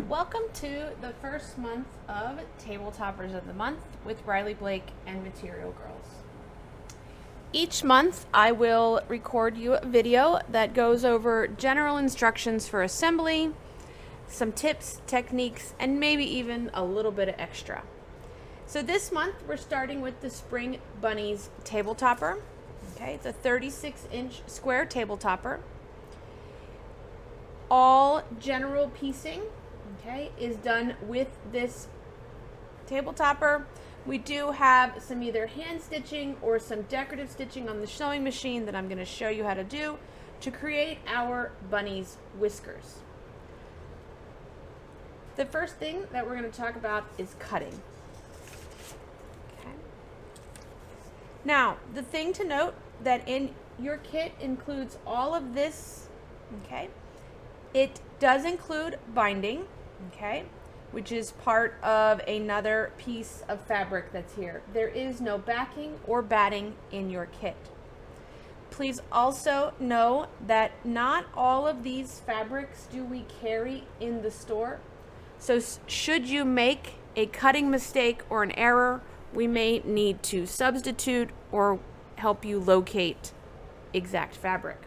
Welcome to the first month of Table Toppers of the Month with Riley Blake and Material Girls. Each month I will record you a video that goes over general instructions for assembly, some tips, techniques, and maybe even a little bit of extra. So this month we're starting with the Spring Bunnies table topper. Okay, it's a 36-inch square table topper. All general piecing, okay, is done with this table topper. We do have some either hand stitching or some decorative stitching on the sewing machine that I'm going to show you how to do to create our bunnies whiskers. The first thing that we're going to talk about is cutting. Okay. Now, the thing to note that in your kit includes all of this, okay? It does include binding, okay, which is part of another piece of fabric that's here. There is no backing or batting in your kit. Please also know that not all of these fabrics do we carry in the store. So should you make a cutting mistake or an error, we may need to substitute or help you locate exact fabric.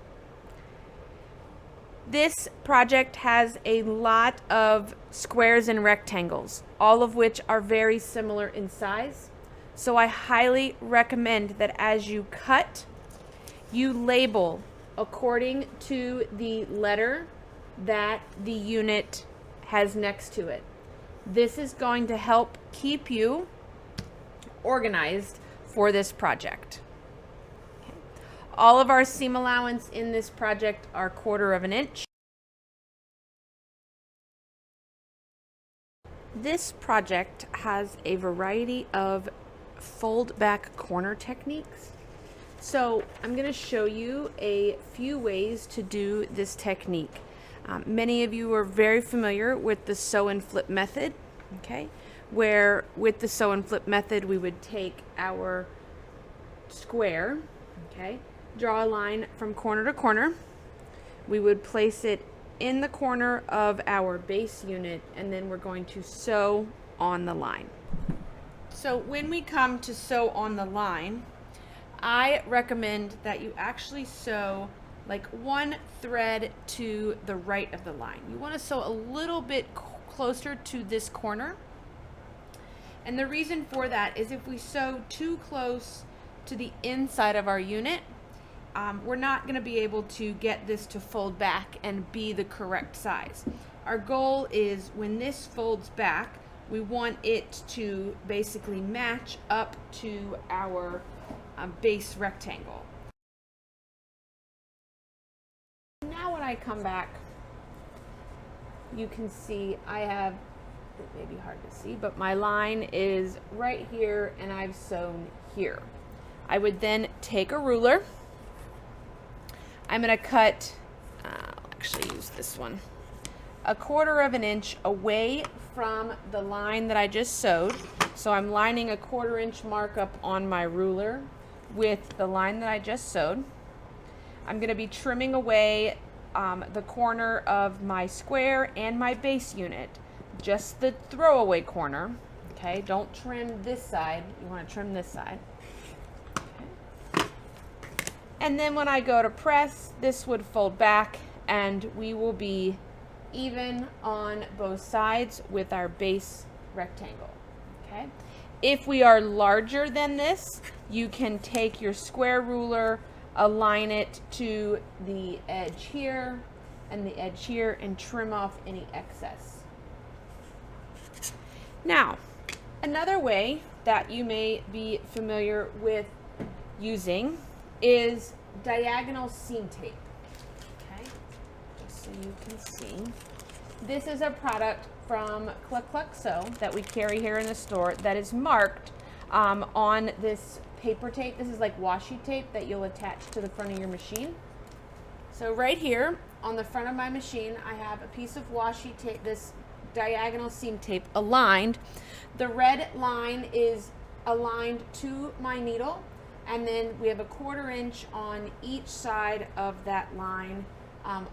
This project has a lot of squares and rectangles, all of which are very similar in size. So I highly recommend that as you cut, you label according to the letter that the unit has next to it. This is going to help keep you organized for this project. All of our seam allowance in this project are 1/4 of an inch. This project has a variety of fold back corner techniques. So I'm going to show you a few ways to do this technique. Many of you are very familiar with the sew and flip method, okay? Where with the sew and flip method we would take our square, okay? Draw a line from corner to corner. We would place it in the corner of our base unit, and then we're going to sew on the line. So when we come to sew on the line, I recommend that you actually sew like one thread to the right of the line. You want to sew a little bit closer to this corner. And the reason for that is if we sew too close to the inside of our unit, we're not going to be able to get this to fold back and be the correct size. Our goal is when this folds back, we want it to basically match up to our base rectangle. Now when I come back, you can see I have, it may be hard to see, but my line is right here and I've sewn here. I would then take a ruler. I'm going to cut, I'll actually use this one, 1/4 of an inch away from the line that I just sewed. So I'm lining a 1/4 inch markup on my ruler with the line that I just sewed. I'm going to be trimming away the corner of my square and my base unit, just the throwaway corner. Okay, don't trim this side, you want to trim this side. And then when I go to press, this would fold back and we will be even on both sides with our base rectangle, okay? If we are larger than this, you can take your square ruler, align it to the edge here and the edge here and trim off any excess. Now, another way that you may be familiar with using is diagonal seam tape, okay, just so you can see. This is a product from Cluck Cluck Sew that we carry here in the store that is marked on this paper tape. This is like washi tape that you'll attach to the front of your machine. So right here on the front of my machine, I have a piece of washi tape, this diagonal seam tape aligned. The red line is aligned to my needle, and then we have a 1/4 inch on each side of that line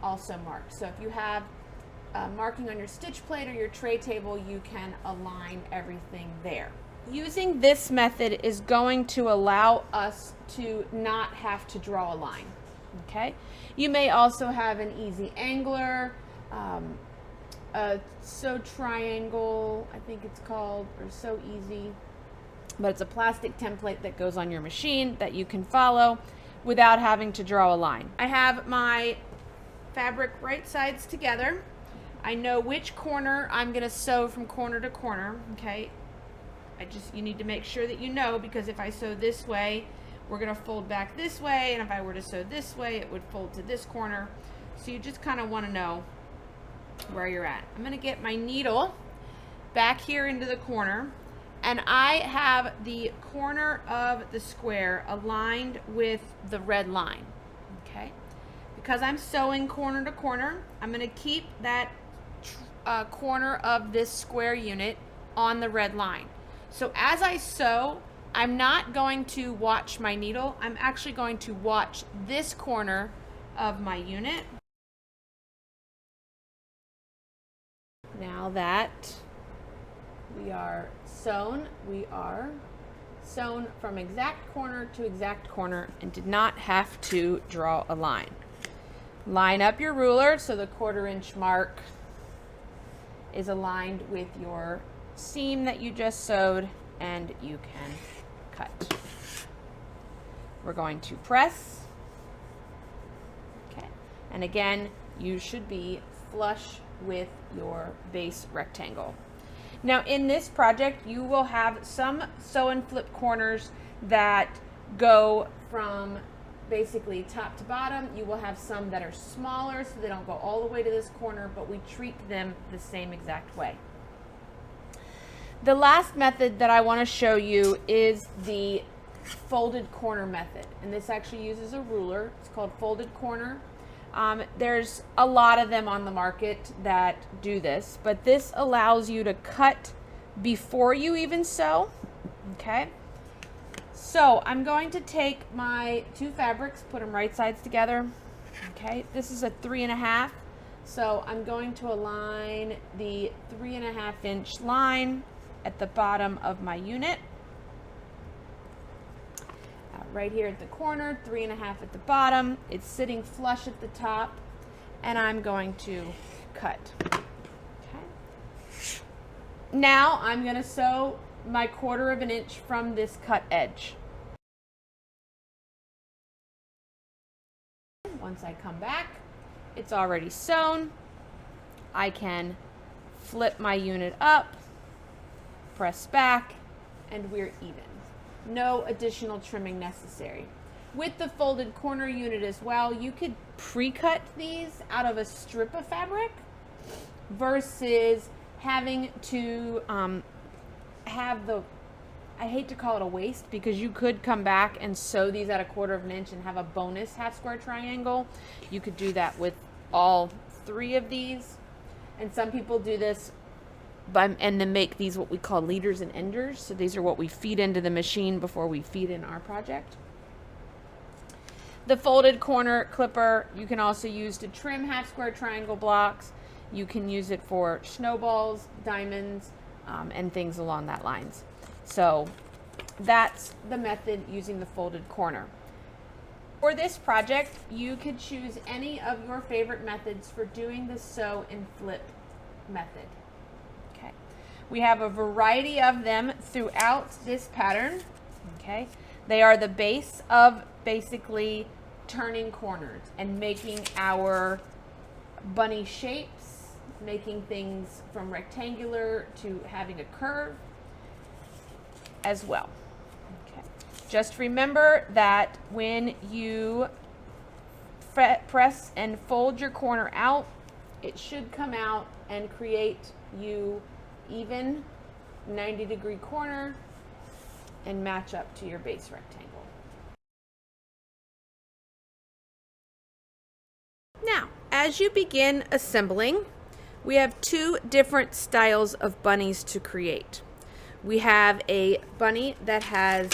also marked. So if you have marking on your stitch plate or your tray table, you can align everything there. Using this method is going to allow us to not have to draw a line, okay? You may also have an easy angler, a sew triangle, I think it's called, or Sew Easy, but it's a plastic template that goes on your machine that you can follow without having to draw a line. I have my fabric right sides together. I know which corner I'm gonna sew from corner to corner, okay? You need to make sure that you know, because if I sew this way, we're gonna fold back this way, and if I were to sew this way, it would fold to this corner. So you just kind of want to know where you're at. I'm gonna get my needle back here into the corner, and I have the corner of the square aligned with the red line, okay? Because I'm sewing corner to corner, I'm gonna keep that corner of this square unit on the red line. So as I sew, I'm not going to watch my needle. I'm actually going to watch this corner of my unit. Now that we are sewn from exact corner to exact corner and did not have to draw a line. Line up your ruler so the 1/4 inch mark is aligned with your seam that you just sewed, and you can cut. We're going to press, okay, and again, you should be flush with your base rectangle. Now in this project, you will have some sew and flip corners that go from basically top to bottom. You will have some that are smaller, so they don't go all the way to this corner, but we treat them the same exact way. The last method that I want to show you is the folded corner method, and this actually uses a ruler. It's called folded corner. There's a lot of them on the market that do this, but this allows you to cut before you even sew, okay? So I'm going to take my 2 fabrics, put them right sides together, okay? This is a 3.5, so I'm going to align the 3.5 inch line at the bottom of my unit. Right here at the corner, 3.5 at the bottom. It's sitting flush at the top, and I'm going to cut. Okay. Now I'm going to sew my 1/4 inch from this cut edge. Once I come back, it's already sewn. I can flip my unit up, press back, and we're even. No additional trimming necessary. With the folded corner unit as well, you could pre-cut these out of a strip of fabric versus having to have the, I hate to call it a waist, because you could come back and sew these at a 1/4 inch and have a bonus half square triangle. You could do that with all 3 of these, and some people do this and then make these what we call leaders and enders. So these are what we feed into the machine before we feed in our project. The folded corner clipper you can also use to trim half square triangle blocks. You can use it for snowballs, diamonds, and things along that lines. So that's the method using the folded corner. For this project, you could choose any of your favorite methods for doing the sew and flip method. Okay, we have a variety of them throughout this pattern. Okay, they are the base of basically turning corners and making our bunny shapes, making things from rectangular to having a curve as well. Okay, just remember that when you press and fold your corner out, it should come out and create you even 90-degree corner and match up to your base rectangle. Now, as you begin assembling, we have 2 different styles of bunnies to create. We have a bunny that has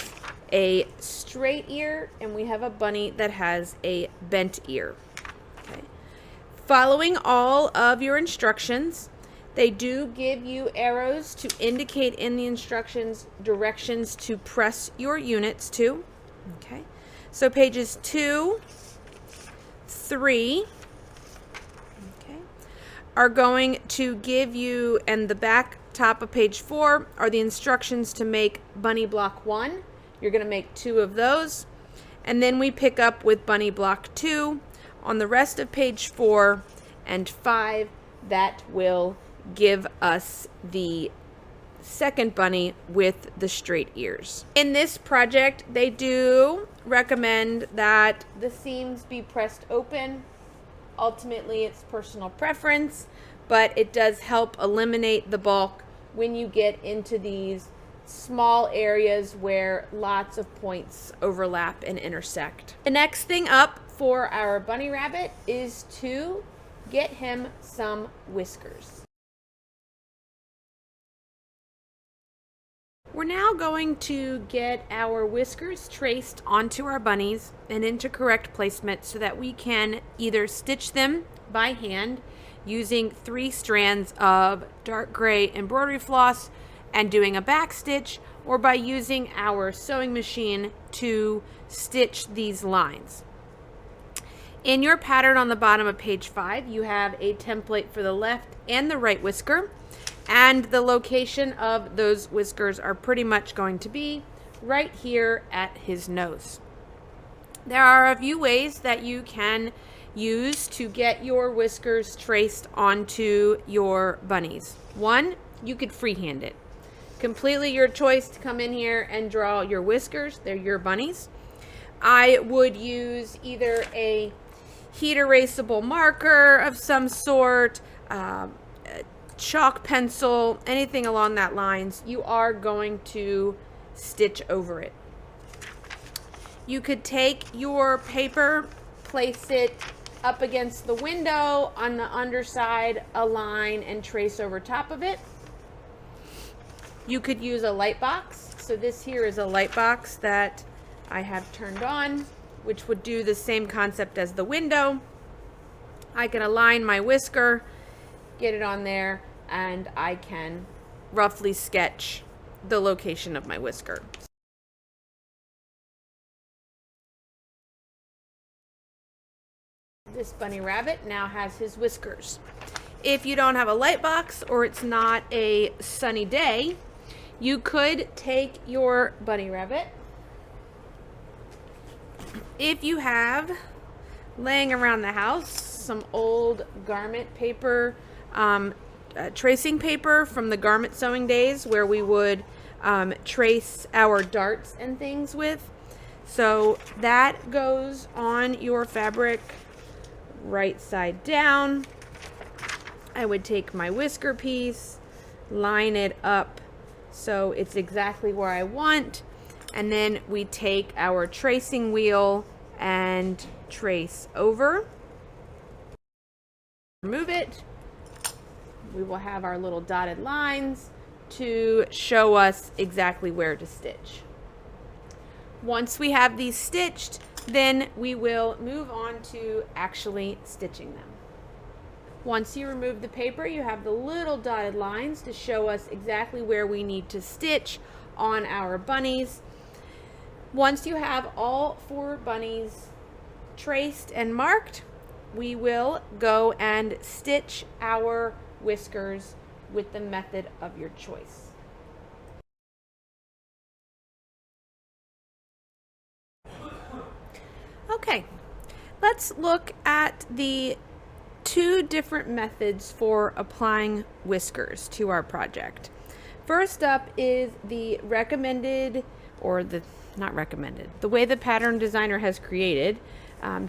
a straight ear, and we have a bunny that has a bent ear. Okay. Following all of your instructions, they do give you arrows to indicate in the instructions directions to press your units to. Okay, so pages 2, 3, okay, are going to give you, and the back top of page 4 are the instructions to make bunny block 1. You're going to make 2 of those, and then we pick up with bunny block 2 on the rest of page 4 and 5. That will give us the second bunny with the straight ears. In this project, they do recommend that the seams be pressed open. Ultimately, it's personal preference, but it does help eliminate the bulk when you get into these small areas where lots of points overlap and intersect. The next thing up for our bunny rabbit is to get him some whiskers. We're now going to get our whiskers traced onto our bunnies and into correct placement so that we can either stitch them by hand using 3 strands of dark gray embroidery floss and doing a back stitch, or by using our sewing machine to stitch these lines. In your pattern on the bottom of page 5, you have a template for the left and the right whisker, and the location of those whiskers are pretty much going to be right here at his nose. There are a few ways that you can use to get your whiskers traced onto your bunnies. One, you could freehand it. Completely your choice to come in here and draw your whiskers. They're your bunnies. I would use either a heat erasable marker of some sort, chalk pencil, anything along that lines. You are going to stitch over it. You could take your paper, place it up against the window on the underside, a line, and trace over top of it. You could use a light box. So this here is a light box that I have turned on, which would do the same concept as the window. I can align my whisker, get it on there, and I can roughly sketch the location of my whisker. This bunny rabbit now has his whiskers. If you don't have a light box or it's not a sunny day, you could take your bunny rabbit. If you have laying around the house some old garment paper, tracing paper from the garment sewing days where we would trace our darts and things with, so that goes on your fabric right side down. I would take my whisker piece, line it up so it's exactly where I want, and then we take our tracing wheel and trace over. Remove it. We will have our little dotted lines to show us exactly where to stitch. Once we have these stitched, then we will move on to actually stitching them. Once you remove the paper, you have the little dotted lines to show us exactly where we need to stitch on our bunnies. Once you have all 4 bunnies traced and marked, we will go and stitch our whiskers with the method of your choice. Okay, let's look at the 2 different methods for applying whiskers to our project. First up is the recommended, or the not recommended, the way the pattern designer has created,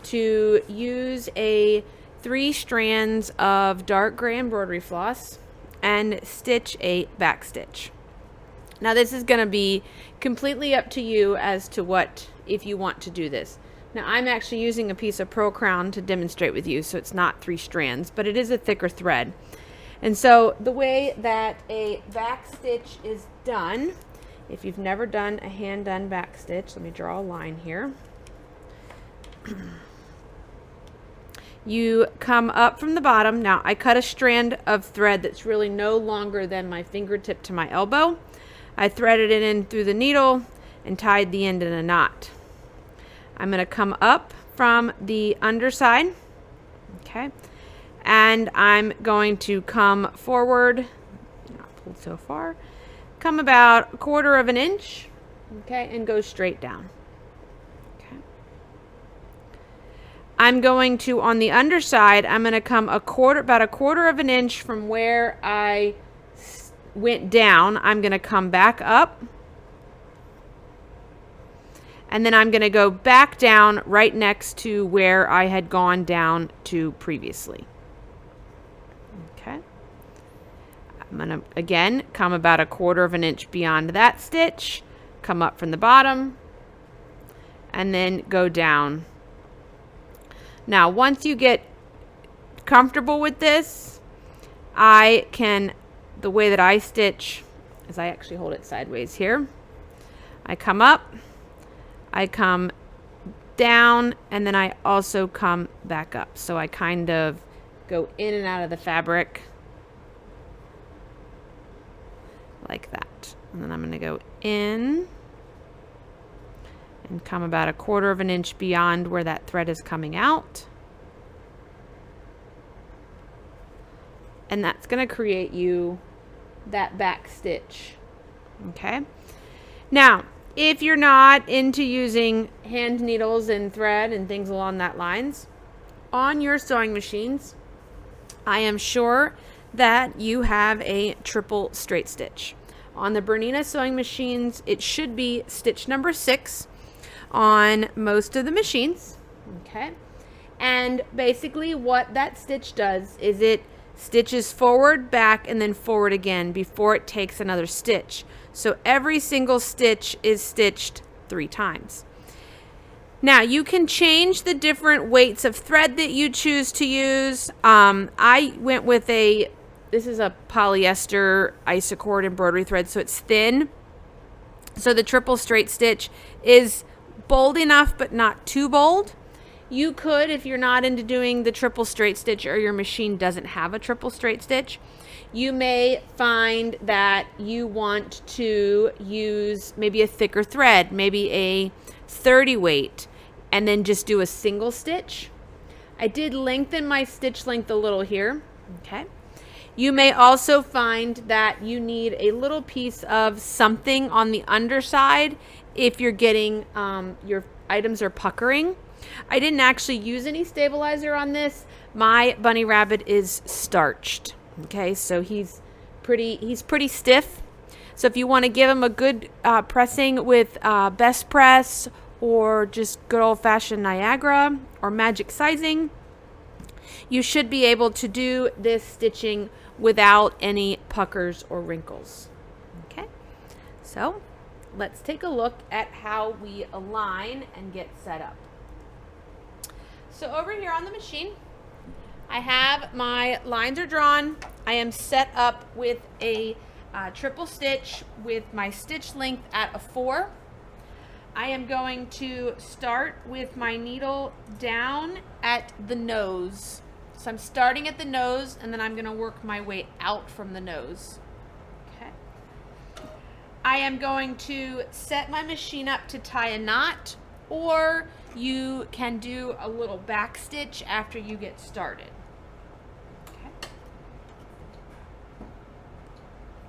to use a 3 strands of dark gray embroidery floss and stitch a back stitch. Now this is going to be completely up to you as to what, if you want to do this. Now I'm actually using a piece of pearl crown to demonstrate with you, so it's not 3 strands, but it is a thicker thread. And so the way that a back stitch is done, if you've never done a hand done back stitch, let me draw a line here. You come up from the bottom. Now I cut a strand of thread that's really no longer than my fingertip to my elbow. I threaded it in through the needle and tied the end in a knot. I'm going to come up from the underside, okay, and I'm going to come forward, not pulled so far, come about 1/4 of an inch, okay, and go straight down. Okay. I'm going to, on the underside, I'm going to come about 1/4 of an inch from where I went down. I'm going to come back up. And then I'm going to go back down right next to where I had gone down to previously. Okay. I'm going to, again, come about 1/4 of an inch beyond that stitch, come up from the bottom, and then go down. Now, once you get comfortable with this, the way that I stitch is I actually hold it sideways here. I come up, I come down, and then I also come back up. So I kind of go in and out of the fabric like that. And then I'm going to go in and come about 1/4 of an inch beyond where that thread is coming out. And that's going to create you that back stitch. Okay. Now, if you're not into using hand needles and thread and things along that lines, on your sewing machines, I am sure that you have a triple straight stitch. On the Bernina sewing machines, it should be stitch number 6 on most of the machines. Okay. And basically what that stitch does is it stitches forward, back, and then forward again before it takes another stitch. So every single stitch is stitched 3 times. Now you can change the different weights of thread that you choose to use. I went with this is a polyester isocord embroidery thread, so it's thin. So the triple straight stitch is bold enough, but not too bold. You could, if you're not into doing the triple straight stitch or your machine doesn't have a triple straight stitch, you may find that you want to use maybe a thicker thread, maybe a 30 weight, and then just do a single stitch. I did lengthen my stitch length a little here. Okay. You may also find that you need a little piece of something on the underside if you're getting your items are puckering. I didn't actually use any stabilizer on this. My bunny rabbit is starched. Okay, so he's pretty stiff. So if you want to give him a good pressing with Best Press or just good old-fashioned Niagara or magic sizing, you should be able to do this stitching without any puckers or wrinkles. Okay, so let's take a look at how we align and get set up. So over here on the machine, I have my lines are drawn. I am set up with a triple stitch with my stitch length at a 4. I am going to start with my needle down at the nose. So I'm starting at the nose and then I'm going to work my way out from the nose. Okay. I am going to set my machine up to tie a knot, or you can do a little back stitch after you get started. Okay.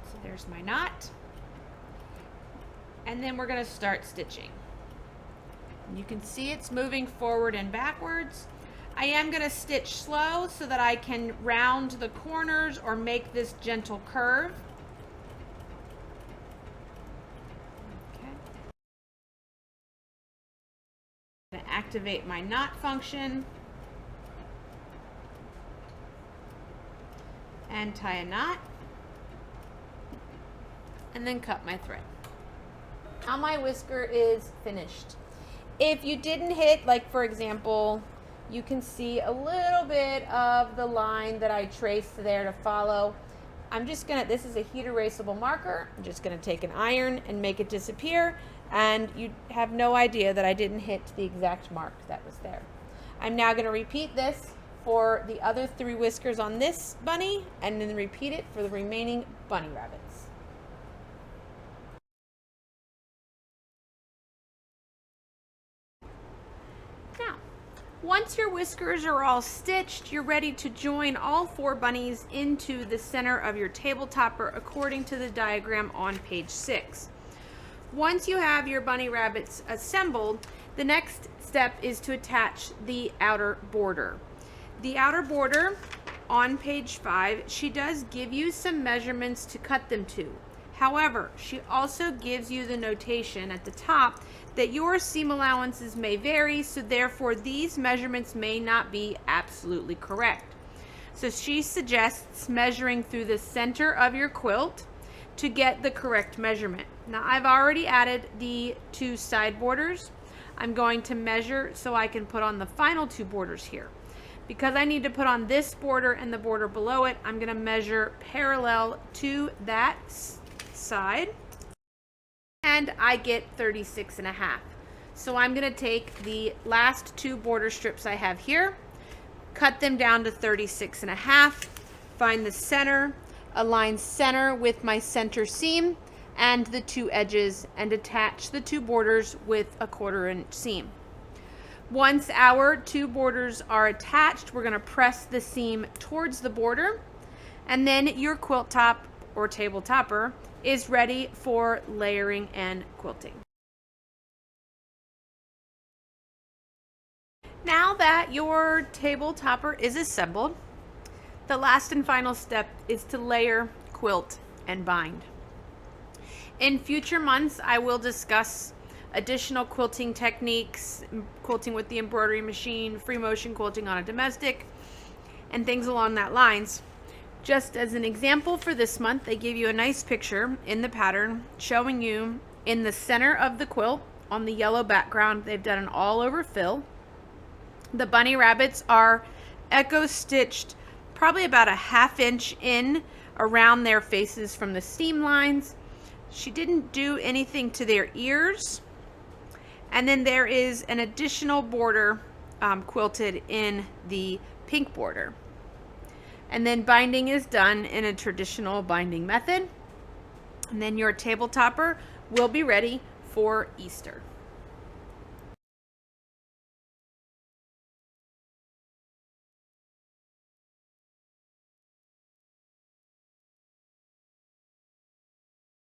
So there's my knot. And then we're going to start stitching. You can see it's moving forward and backwards. I am going to stitch slow so that I can round the corners or make this gentle curve. Okay. I'm going to activate my knot function and tie a knot and then cut my thread. Now my whisker is finished. If you didn't hit, like for example, you can see a little bit of the line that I traced there to follow. I'm just gonna, this is a heat erasable marker. I'm just gonna take an iron and make it disappear, and you have no idea that I didn't hit the exact mark that was there. I'm now gonna repeat this for the other 3 whiskers on this bunny, and then repeat it for the remaining bunny rabbits. Now, once your whiskers are all stitched, you're ready to join all 4 bunnies into the center of your table topper according to the diagram on page 6. Once you have your bunny rabbits assembled, the next step is to attach the outer border. The outer border on page 5, she does give you some measurements to cut them to. However, she also gives you the notation at the top that your seam allowances may vary, so therefore these measurements may not be absolutely correct. So she suggests measuring through the center of your quilt to get the correct measurement. Now I've already added the 2 side borders. I'm going to measure so I can put on the final 2 borders here. Because I need to put on this border and the border below it, I'm going to measure parallel to that side, and I get 36.5. So I'm going to take the last 2 border strips I have here, cut them down to 36.5, find the center, align center with my center seam and the 2 edges, and attach the 2 borders with a 1/4 inch seam. Once our 2 borders are attached, we're going to press the seam towards the border, and then your quilt top or table topper is ready for layering and quilting. Now that your table topper is assembled, the last and final step is to layer, quilt, and bind. In future months, I will discuss additional quilting techniques, quilting with the embroidery machine, free motion quilting on a domestic, and things along that lines. Just as an example for this month, they give you a nice picture in the pattern showing you in the center of the quilt on the yellow background, they've done an all over fill. The bunny rabbits are echo stitched probably about a 1/2 inch in around their faces from the seam lines. She didn't do anything to their ears. And then there is an additional border quilted in the pink border. And then binding is done in a traditional binding method. And then your table topper will be ready for Easter.